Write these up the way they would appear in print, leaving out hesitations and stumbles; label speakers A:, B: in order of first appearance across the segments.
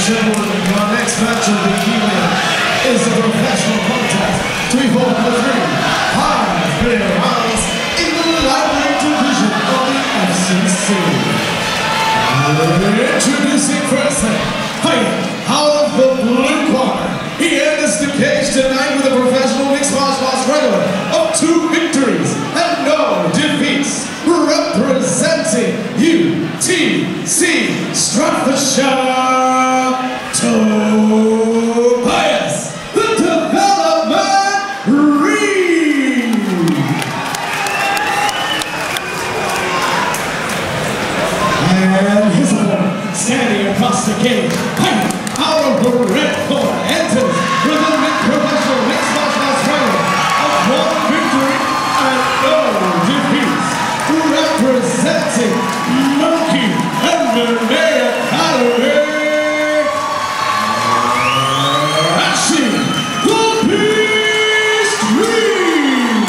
A: gentlemen, our next match of the evening is a professional contest to be fought for 3 5-minute rounds in the lightweight division of the FCC. Introducing first, fighting out of the blue corner. He enters the cage tonight with a professional mixed martial arts record of 2 victories and no defeats. Representing UTC Staffordshire, Tobias, the development Reid. And his opponent, standing across the cage, out of the red corner, enters with a professional mixed martial arts record of 1 victory and no defeats. Representing Monkey MMA Academy, Tobias Reid.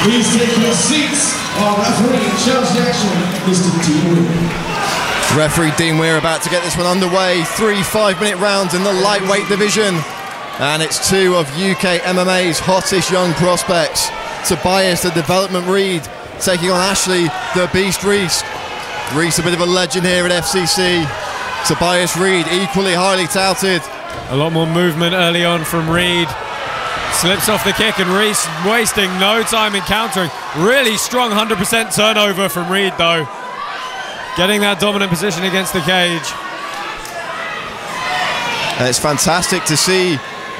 A: Please take your seats. Our referee in charge of the action, Mr. Dean Weir.
B: Referee Dean Weir about to get this one underway. 3 5-minute rounds in the lightweight division. And it's 2 of UK MMA's hottest young prospects. Tobias, the development Reid, taking on Ashley, the beast Reece. Reece, a bit of a legend here at FCC. Tobias Reid, equally highly touted.
C: A lot more movement early on from Reid. Slips off the kick and Reece wasting no time in countering. Really strong 100% turnover from Reid though. Getting that dominant position against the cage.
B: And it's fantastic to see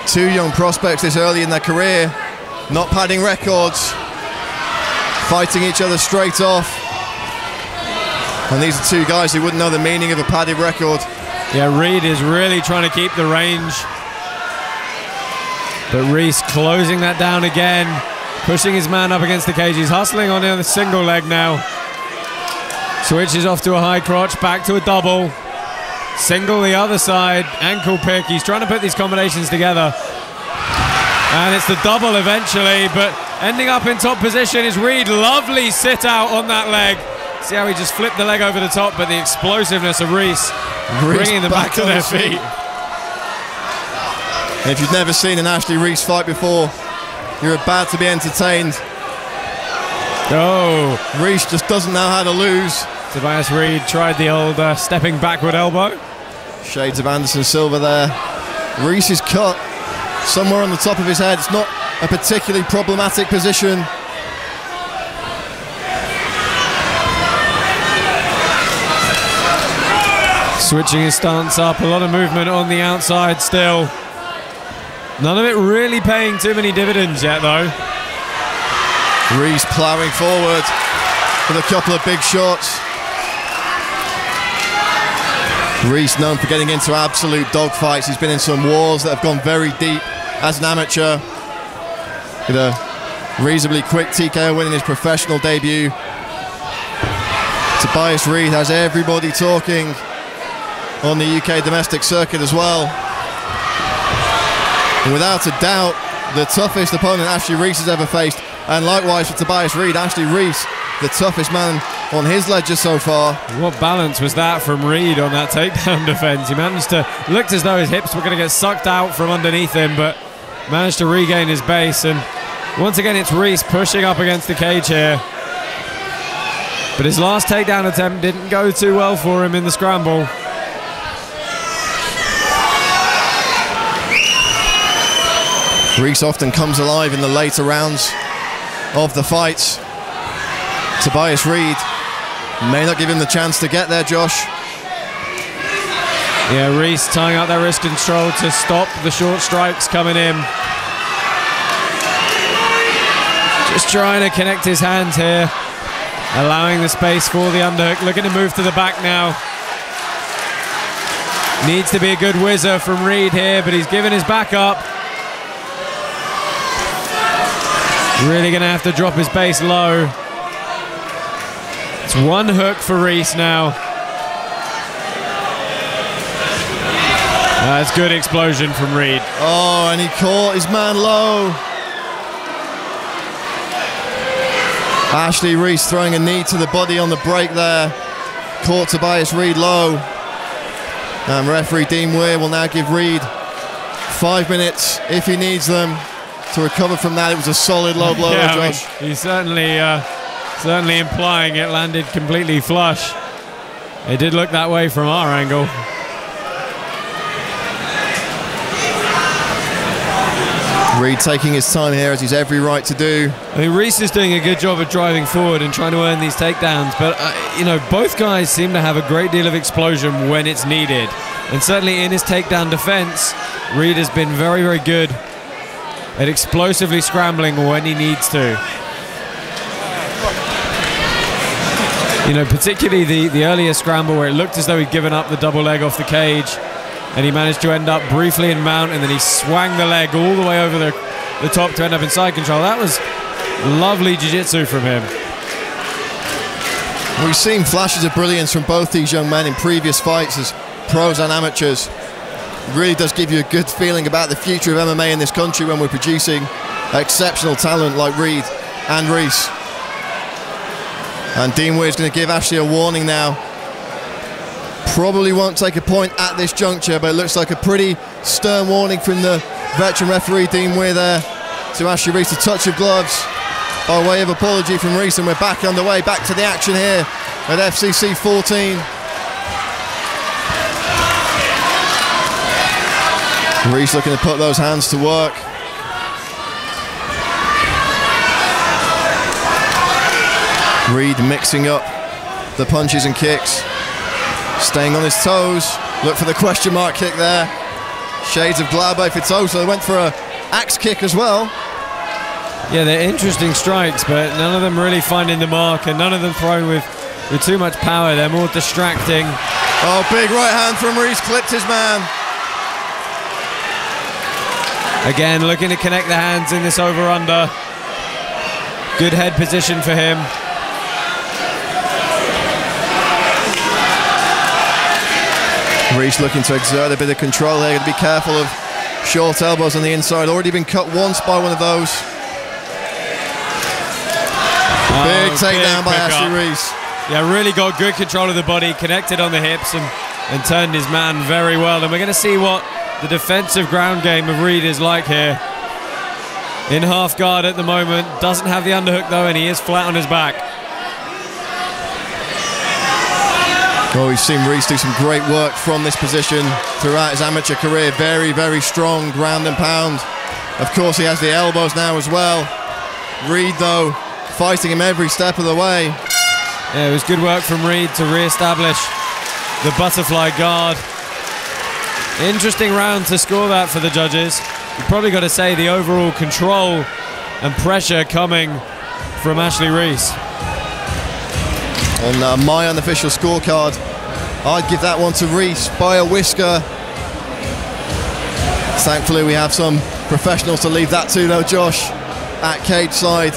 B: 2 young prospects this early in their career, not padding records, fighting each other straight off. And these are 2 guys who wouldn't know the meaning of a padded record.
C: Yeah, Reid is really trying to keep the range. But Reece closing that down again, pushing his man up against the cage. He's hustling on the single leg now. Switches off to a high crotch, back to a double. Single the other side, ankle pick. He's trying to put these combinations together. And it's the double eventually, but ending up in top position is Reid. Lovely sit out on that leg. See how he just flipped the leg over the top, but the explosiveness of Reece bringing them back to their feet.
B: And if you've never seen an Ashley Reece fight before, you're about to be entertained.
C: Oh,
B: Reece just doesn't know how to lose.
C: Tobias Reid tried the old stepping backward elbow.
B: Shades of Anderson Silva there. Reece is cut somewhere on the top of his head. It's not a particularly problematic position.
C: Switching his stance up, a lot of movement on the outside still. None of it really paying too many dividends yet though.
B: Reece ploughing forward with a couple of big shots. Reece known for getting into absolute dogfights. He's been in some wars that have gone very deep as an amateur. With a reasonably quick TKO win in his professional debut. Tobias Reid has everybody talking on the UK domestic circuit as well. And without a doubt, the toughest opponent Ashley Reece has ever faced. And likewise for Tobias Reid, Ashley Reece, the toughest man on his ledger so far. What
C: balance was that from Reid on that takedown defense? He managed to, looked as though his hips were going to get sucked out from underneath him, but managed to regain his base. And once again, it's Reece pushing up against the cage here. But his last takedown attempt didn't go too well for him in the scramble.
B: Reece often comes alive in the later rounds of the fights. Tobias Reid may not give him the chance to get there, Josh.
C: Yeah, Reece tying out that wrist control to stop the short strikes coming in. Just trying to connect his hands here, allowing the space for the underhook. Looking to move to the back now. Needs to be a good whizzer from Reid here, but he's given his back up. Really going to have to drop his base low. It's 1 hook for Reece now. That's good explosion from Reid.
B: Oh, and he caught his man low. Ashley Reece throwing a knee to the body on the break there. caught Tobias Reid low. And referee Dean Weir will now give Reid 5 minutes if he needs them to recover from that. It was a solid low blow,
C: yeah,
B: Josh.
C: I mean, he's certainly implying it landed completely flush. It did look that way from our angle.
B: Reid taking his time here, as he's every right to do.
C: I mean, Reece is doing a good job of driving forward and trying to earn these takedowns, but you know, both guys seem to have a great deal of explosion when it's needed. And certainly in his takedown defense, Reid has been very, very good at explosively scrambling when he needs to. You know, particularly the earlier scramble where it looked as though he'd given up the double leg off the cage, and he managed to end up briefly in mount, and then he swung the leg all the way over the top to end up in side control. That was lovely jiu-jitsu from him.
B: We've seen flashes of brilliance from both these young men in previous fights as pros and amateurs. It really does give you a good feeling about the future of MMA in this country when we're producing exceptional talent like Reid and Reece. And Dean Weir is going to give Ashley a warning now. Probably won't take a point at this juncture, but it looks like a pretty stern warning from the veteran referee Dean Weir there to Ashley Reece. A touch of gloves by way of apology from Reece, and we're back on the way, back to the action here at FCC14. Reece looking to put those hands to work. Reid mixing up the punches and kicks, staying on his toes. Look for the question mark kick there. Shades of Glauber for toes, so they went for a axe kick as well.
C: Yeah, they're interesting strikes, but none of them really finding the mark, and none of them thrown with too much power. They're more distracting.
B: Oh, big right hand from Reece, clipped his man.
C: Again, looking to connect the hands in this over-under. Good head position for him.
B: Reece looking to exert a bit of control here. Got to be careful of short elbows on the inside. Already been cut once by one of those. Big takedown by Ashley Reece.
C: Yeah, really got good control of the body, connected on the hips, and turned his man very well. And we're going to see what the defensive ground game of Reid is like here. In half guard at the moment. Doesn't have the underhook though, and he is flat on his back.
B: Well, we've seen Reece do some great work from this position throughout his amateur career. Very, very strong ground and pound. Of course, he has the elbows now as well. Reid, though, fighting him every step of the way.
C: Yeah, it was good work from Reid to re-establish the butterfly guard. Interesting round to score that for the judges. You've probably got to say the overall control and pressure coming from Ashley Reece.
B: On my unofficial scorecard, I'd give that one to Reece by a whisker. Thankfully, we have some professionals to leave that to, though, Josh, at cage side.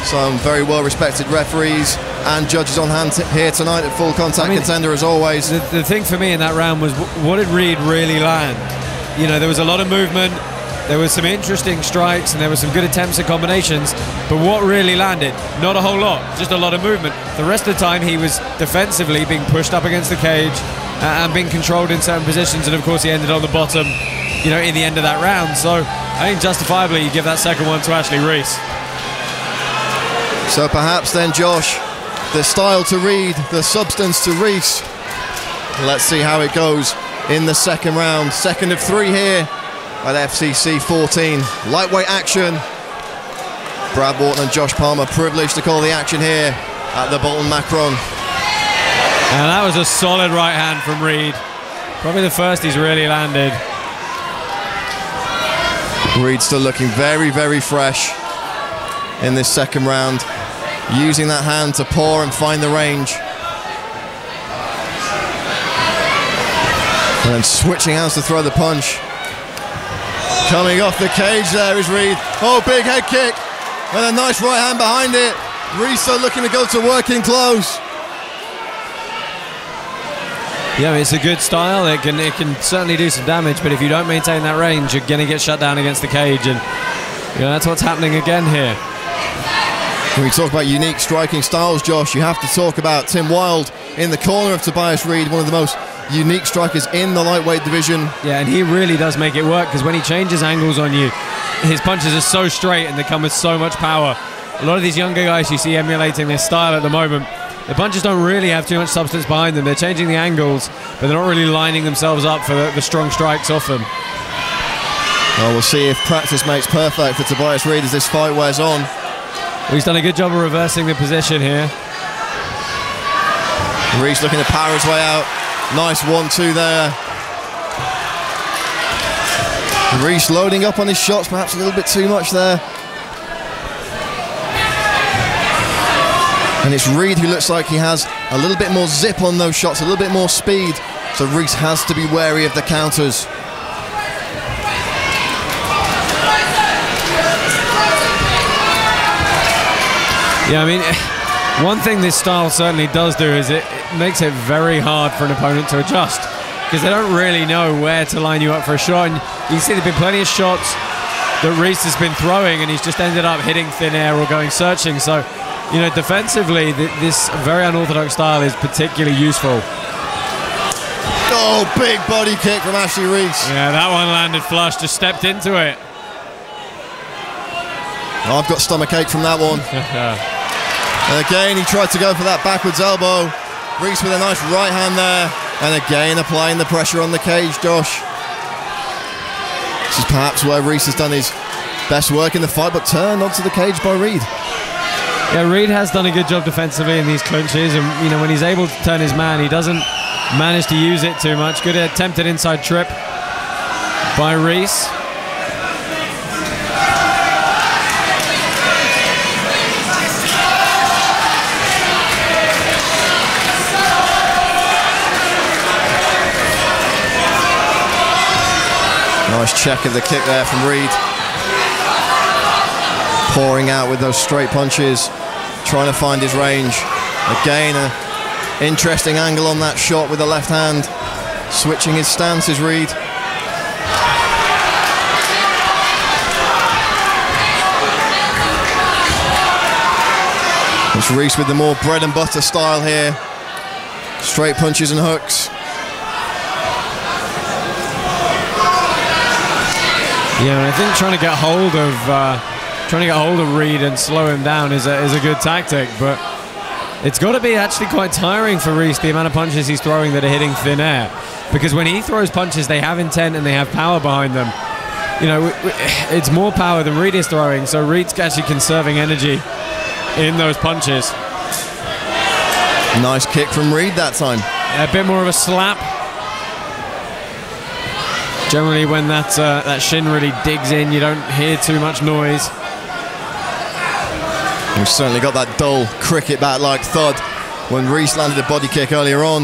B: Some very well-respected referees and judges on hand here tonight at Full Contact Contender, as always.
C: The thing for me in that round was, what did Reid really land? You know, there was a lot of movement. There was some interesting strikes and there were some good attempts at combinations, but what really landed? Not a whole lot, just a lot of movement. The rest of the time he was defensively being pushed up against the cage and being controlled in certain positions, and of course he ended on the bottom, you know, in the end of that round. So I think justifiably you give that second one to Ashley Reece.
B: So perhaps then, Josh, the style to Reid, the substance to Reece. Let's see how it goes in the second round. Second of 3 here at FCC14. Lightweight action. Brad Wharton and Josh Palmer privileged to call the action here at the Bolton Macron.
C: And that was a solid right hand from Reid. Probably the first he's really landed.
B: Reid still looking very, very fresh in this second round. Using that hand to pour and find the range. And then switching hands to throw the punch. Coming off the cage there is Reid. Oh, big head kick. And a nice right hand behind it. Reece looking to go to working close.
C: Yeah, it's a good style. It can certainly do some damage, but if you don't maintain that range, you're going to get shut down against the cage, and you know, that's what's happening again here.
B: When we talk about unique striking styles, Josh, you have to talk about Tim Wilde in the corner of Tobias Reid, one of the most unique strikers in the lightweight division.
C: Yeah, and he really does make it work, because when he changes angles on you, his punches are so straight and they come with so much power. A lot of these younger guys you see emulating their style at the moment, the punches don't really have too much substance behind them. They're changing the angles, but they're not really lining themselves up for the strong strikes off them.
B: Well, we'll see if practice makes perfect for Tobias Reid as this fight wears on.
C: Well, he's done a good job of reversing the position here.
B: Reece looking to power his way out. Nice 1-2 there. Reece loading up on his shots, perhaps a little bit too much there. And it's Reid who looks like he has a little bit more zip on those shots, a little bit more speed. So Reece has to be wary of the counters.
C: Yeah, I mean, one thing this style certainly does do is it makes it very hard for an opponent to adjust, because they don't really know where to line you up for a shot. And you can see there have been plenty of shots that Reece has been throwing and he's just ended up hitting thin air or going searching. So, you know, defensively, this very unorthodox style is particularly useful.
B: Oh, big body kick from Ashley Reece.
C: Yeah, that one landed flush, just stepped into it.
B: I've got stomachache from that one. And again, he tried to go for that backwards elbow. Reece with a nice right hand there. And again, applying the pressure on the cage, Josh. This is perhaps where Reece has done his best work in the fight, but turned onto the cage by Reid.
C: Yeah, Reid has done a good job defensively in these clinches. And, you know, when he's able to turn his man, he doesn't manage to use it too much. Good attempted inside trip by Reece.
B: Nice check of the kick there from Reid. Pouring out with those straight punches, trying to find his range. Again, an interesting angle on that shot with the left hand. Switching his stance is Reid. It's Reece with the more bread and butter style here. Straight punches and hooks.
C: Yeah, and I think trying to get hold of Reid and slow him down is a good tactic, but it's got to be actually quite tiring for Reece, the amount of punches he's throwing that are hitting thin air, because when he throws punches, they have intent and they have power behind them. You know, it's more power than Reid is throwing, so Reid's actually conserving energy in those punches.
B: Nice kick from Reid that time.
C: A bit more of a slap. Generally, when that shin really digs in, you don't hear too much noise.
B: We've certainly got that dull cricket bat-like thud when Reece landed a body kick earlier on.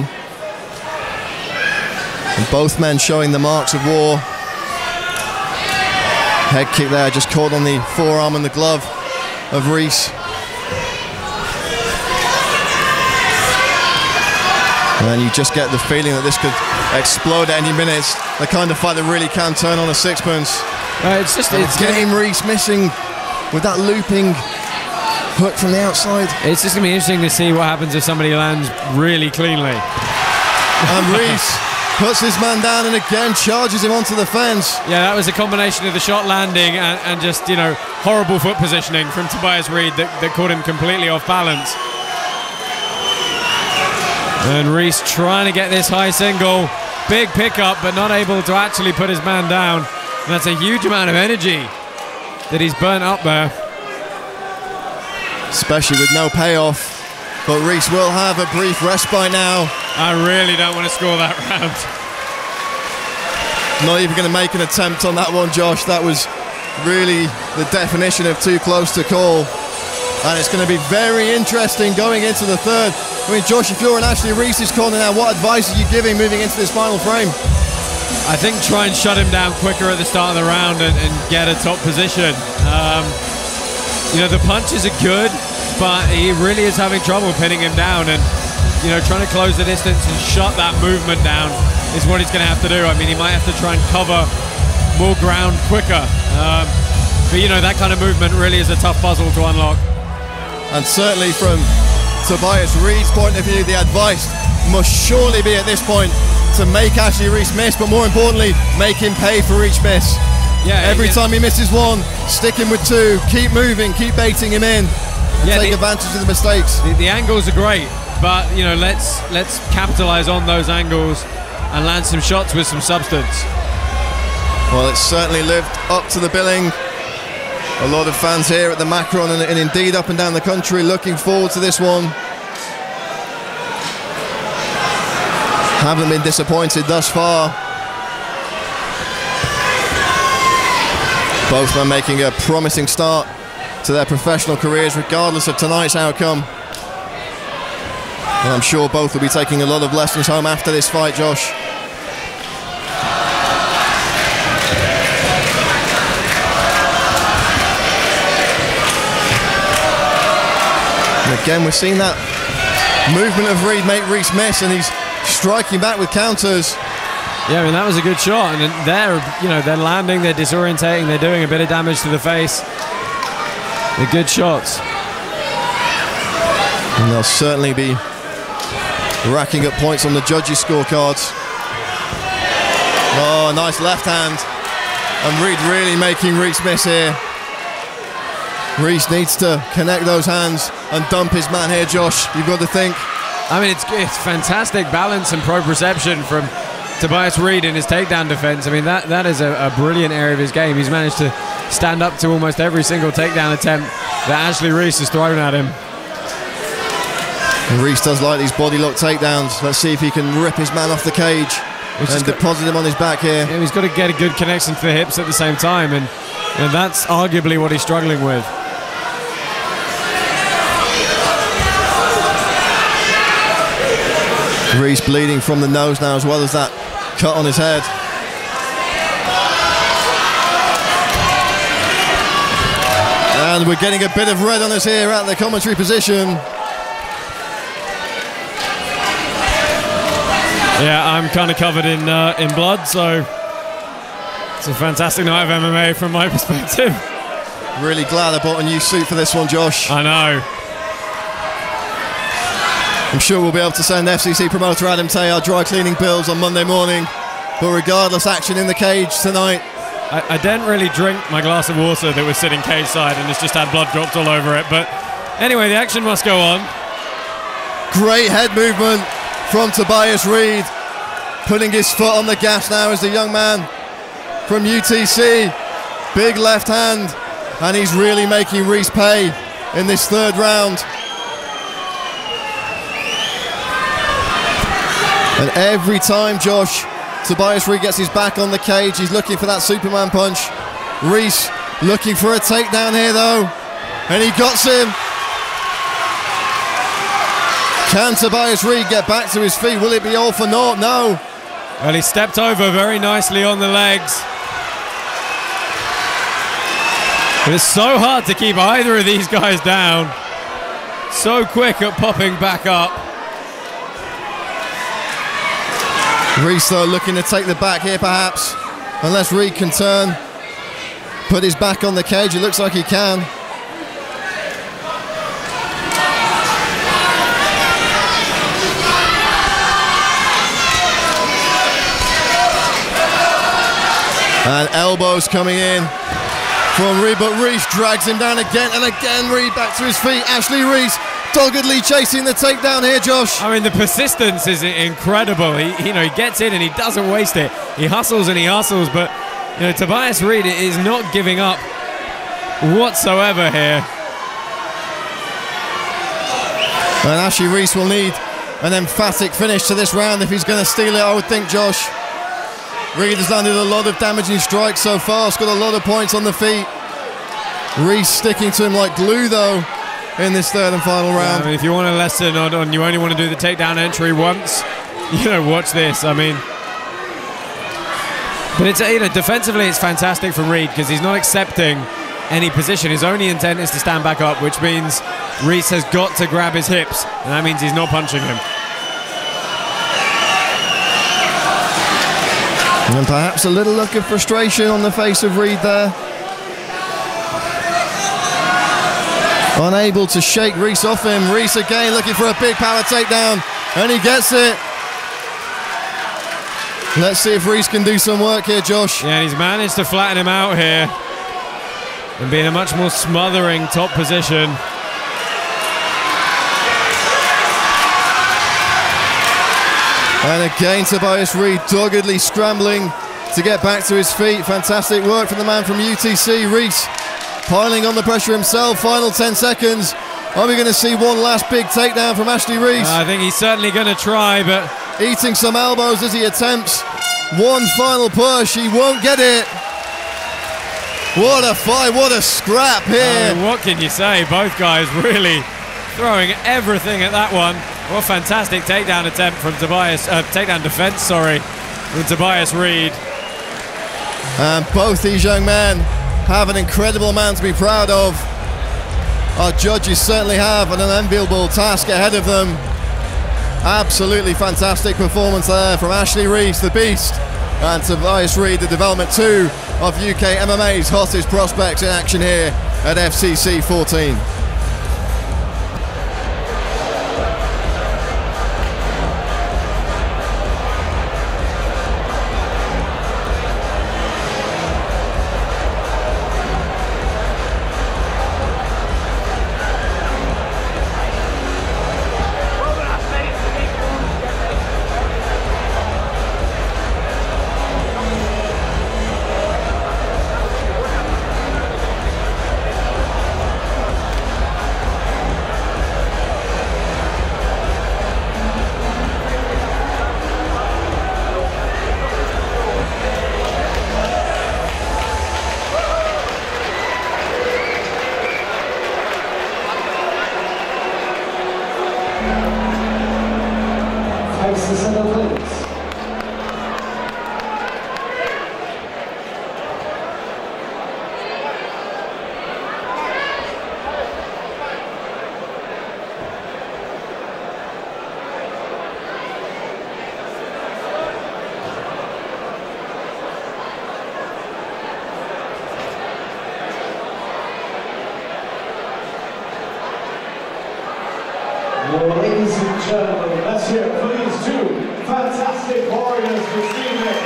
B: And both men showing the marks of war. Head kick there, just caught on the forearm and the glove of Reece. And you just get the feeling that this could explode at any minute. The kind of fight that really can turn on a sixpence.
C: It's
B: game Reece missing with that looping hook from the outside.
C: It's just going to be interesting to see what happens if somebody lands really cleanly.
B: And Reece puts his man down and again charges him onto the fence.
C: Yeah, that was a combination of the shot landing and just, you know, horrible foot positioning from Tobias Reid that caught him completely off balance. And Reece trying to get this high single. Big pickup, but not able to actually put his man down. And that's a huge amount of energy that he's burnt up there.
B: Especially with no payoff. But Reece will have a brief respite now.
C: I really don't want to score that round.
B: Not even going to make an attempt on that one, Josh. That was really the definition of too close to call. And it's going to be very interesting going into the third. I mean, Josh, if you're in Ashley Reece's corner now, what advice are you giving moving into this final frame?
C: I think try and shut him down quicker at the start of the round and get a top position. You know, the punches are good, but he really is having trouble pinning him down, and, you know, trying to close the distance and shut that movement down is what he's going to have to do. I mean, he might have to try and cover more ground quicker. But, you know, that kind of movement really is a tough puzzle to unlock.
B: And certainly from Tobias Reid's point of view, the advice must surely be at this point to make Ashley Reece miss, but more importantly, make him pay for each miss.
C: Yeah,
B: every time he misses one, stick him with two, keep moving, keep baiting him in, and take advantage of the mistakes.
C: The angles are great, but you know, let's capitalize on those angles and land some shots with some substance.
B: Well, it's certainly lived up to the billing. A lot of fans here at the Macron and indeed up and down the country looking forward to this one. Haven't been disappointed thus far. Both men making a promising start to their professional careers regardless of tonight's outcome. And I'm sure both will be taking a lot of lessons home after this fight, Josh. And again, we're seeing that movement of Reid make Reece miss, and he's striking back with counters.
C: Yeah, I mean, that was a good shot, and they're landing, they're disorientating, they're doing a bit of damage to the face. They're good shots.
B: And they'll certainly be racking up points on the judges' scorecards. Oh, nice left hand. And Reid really making Reece miss here. Reece needs to connect those hands and dump his man here, Josh. You've got to think.
C: I mean, it's fantastic balance and proprioception from Tobias Reid in his takedown defense. I mean, that is a brilliant area of his game. He's managed to stand up to almost every single takedown attempt that Ashley Reece has thrown at him.
B: And Reece does like these body lock takedowns. Let's see if he can rip his man off the cage and deposit him on his back here.
C: Yeah, he's got to get a good connection to the hips at the same time, and that's arguably what he's struggling with.
B: Reece bleeding from the nose now, as well as that cut on his head. And we're getting a bit of red on us here at the commentary position.
C: Yeah, I'm kind of covered in blood, so it's a fantastic night of MMA from my perspective.
B: Really glad I bought a new suit for this one, Josh.
C: I know.
B: I'm sure we'll be able to send FCC promoter Adam Tay our dry cleaning bills on Monday morning. But regardless, action in the cage tonight.
C: I didn't really drink my glass of water that was sitting cage side, and it's just had blood dropped all over it. But anyway, the action must go on.
B: Great head movement from Tobias Reid. Putting his foot on the gas now as the young man from UTC. Big left hand. And he's really making Reece pay in this third round. And every time, Josh, Tobias Reid gets his back on the cage, he's looking for that Superman punch. Reece looking for a takedown here, though. And he got him. Can Tobias Reid get back to his feet? Will it be all for naught? No.
C: Well, he stepped over very nicely on the legs. It's so hard to keep either of these guys down. So quick at popping back up.
B: Reece, though, looking to take the back here, perhaps. Unless Reid can turn, put his back on the cage. It looks like he can. And elbows coming in from Reid, but Reece drags him down again and again. Reid back to his feet. Ashley Reece doggedly chasing the takedown here, Josh.
C: I mean, the persistence is incredible. He gets in and he doesn't waste it. He hustles and he hustles, but Tobias Reid is not giving up whatsoever here.
B: And Ashley Reece will need an emphatic finish to this round if he's going to steal it, I would think, Josh. Reid has landed a lot of damaging strikes so far. He's got a lot of points on the feet. Reece sticking to him like glue, though, in this third and final round.
C: I mean, if you want a lesson on you only want to do the takedown entry once, watch this. I mean, but it's defensively it's fantastic from Reid because he's not accepting any position. His only intent is to stand back up, which means Reece has got to grab his hips, and that means he's not punching him.
B: And perhaps a little look of frustration on the face of Reid there. Unable to shake Reece off him. Reece again looking for a big power takedown, and he gets it. Let's see if Reece can do some work here, Josh.
C: Yeah, and he's managed to flatten him out here and be in a much more smothering top position.
B: And again, Tobias Reid doggedly scrambling to get back to his feet. Fantastic work from the man from UTC. Reece piling on the pressure himself. Final 10 seconds. Are we going to see one last big takedown from Ashley Reece?
C: I think he's certainly going to try, but...
B: Eating some elbows as he attempts one final push. He won't get it. What a fight, what a scrap here.
C: What can you say? Both guys really throwing everything at that one. What a fantastic takedown attempt from Tobias, takedown defense, sorry, from Tobias Reid.
B: And both these young men have an incredible man to be proud of. Our judges certainly have an enviable task ahead of them. Absolutely fantastic performance there from Ashley Reece, the Beast, and Tobias Reid, the development 2 of UK MMA's hottest prospects in action here at FCC14.
A: Ladies and gentlemen, let's hear it for these two fantastic warriors this evening.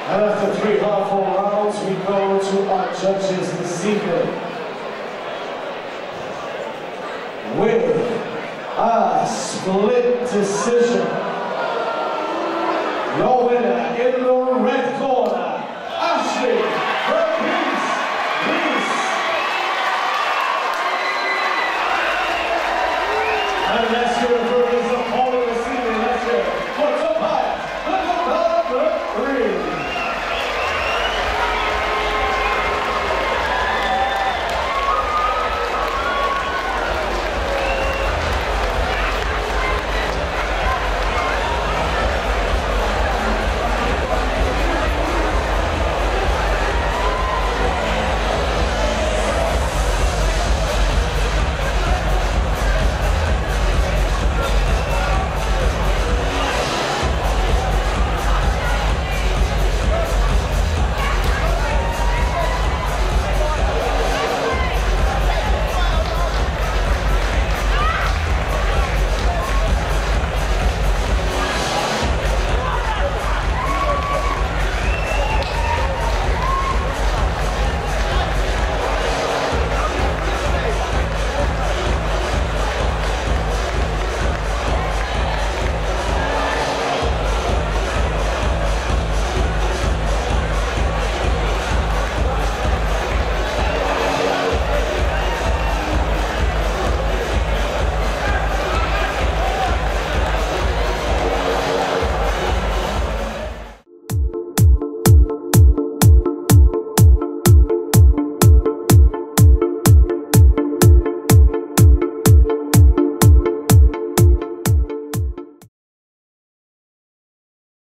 A: And after 3 hard-fought rounds, we go to our judges this evening. With a split decision, your winner in the red corner, Ashley Reece. And let's